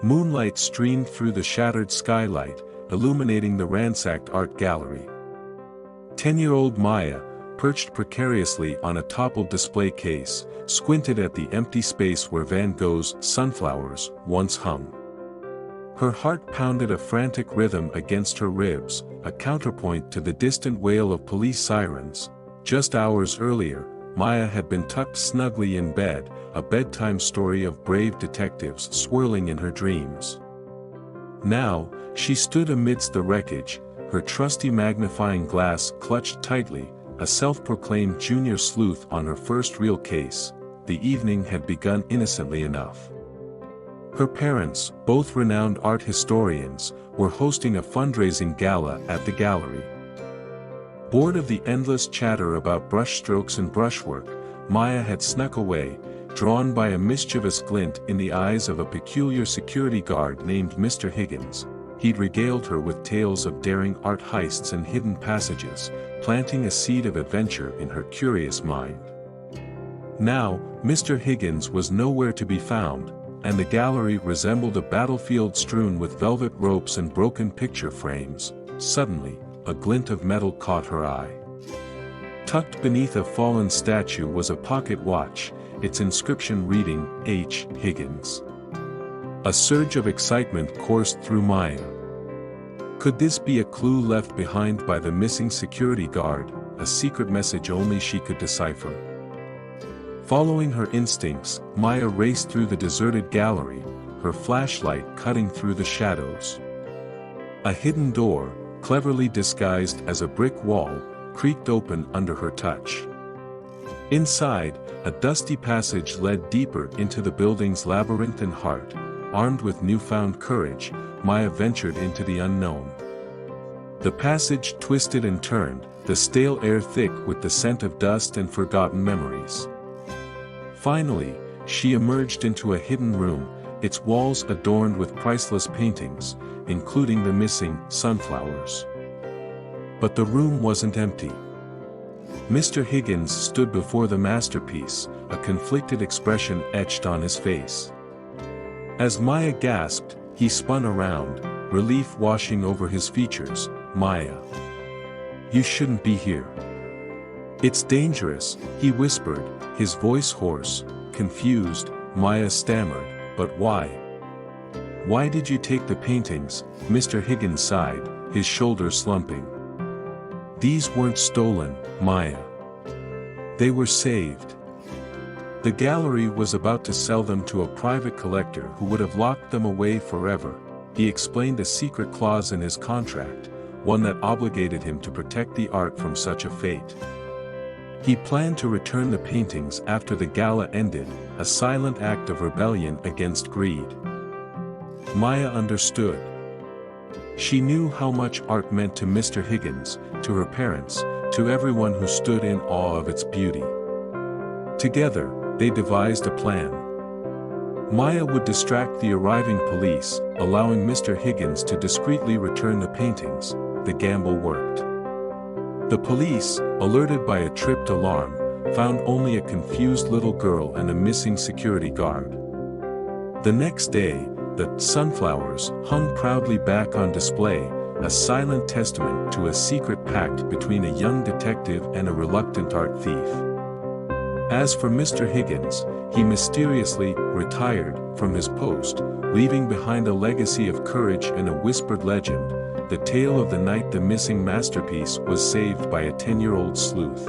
Moonlight streamed through the shattered skylight, illuminating the ransacked art gallery. 10-year-old Maya, perched precariously on a toppled display case, squinted at the empty space where Van Gogh's Sunflowers once hung. Her heart pounded a frantic rhythm against her ribs, a counterpoint to the distant wail of police sirens. Just hours earlier, Maya had been tucked snugly in bed, a bedtime story of brave detectives swirling in her dreams. Now, she stood amidst the wreckage, her trusty magnifying glass clutched tightly, a self-proclaimed junior sleuth on her first real case. The evening had begun innocently enough. Her parents, both renowned art historians, were hosting a fundraising gala at the gallery. Bored of the endless chatter about brushstrokes and brushwork, Maya had snuck away, drawn by a mischievous glint in the eyes of a peculiar security guard named Mr. Higgins. He'd regaled her with tales of daring art heists and hidden passages, planting a seed of adventure in her curious mind. Now, Mr. Higgins was nowhere to be found, and the gallery resembled a battlefield strewn with velvet ropes and broken picture frames. Suddenly, a glint of metal caught her eye. Tucked beneath a fallen statue was a pocket watch, its inscription reading, H. Higgins. A surge of excitement coursed through Maya. Could this be a clue left behind by the missing security guard, a secret message only she could decipher? Following her instincts, Maya raced through the deserted gallery, her flashlight cutting through the shadows. A hidden door, cleverly disguised as a brick wall, creaked open under her touch. Inside, a dusty passage led deeper into the building's labyrinthine heart. Armed with newfound courage, Maya ventured into the unknown. The passage twisted and turned, the stale air thick with the scent of dust and forgotten memories. Finally, she emerged into a hidden room, its walls adorned with priceless paintings, including the missing sunflowers. But the room wasn't empty. Mr. Higgins stood before the masterpiece, a conflicted expression etched on his face. As Maya gasped, he spun around, relief washing over his features. "Maya, you shouldn't be here. It's dangerous," he whispered, his voice hoarse, confused. Maya stammered, "But why? Why did you take the paintings?" Mr. Higgins sighed, his shoulders slumping. "These weren't stolen, Maya. They were saved. The gallery was about to sell them to a private collector who would have locked them away forever." He explained a secret clause in his contract, one that obligated him to protect the art from such a fate. He planned to return the paintings after the gala ended, a silent act of rebellion against greed. Maya understood. She knew how much art meant to Mr. Higgins, to her parents, to everyone who stood in awe of its beauty. Together, they devised a plan. Maya would distract the arriving police, allowing Mr. Higgins to discreetly return the paintings. The gamble worked. The police, alerted by a tripped alarm, found only a confused little girl and a missing security guard. The next day, the sunflowers hung proudly back on display, a silent testament to a secret pact between a young detective and a reluctant art thief. As for Mr. Higgins, he mysteriously retired from his post, leaving behind a legacy of courage and a whispered legend, the tale of the night the missing masterpiece was saved by a 10-year-old sleuth.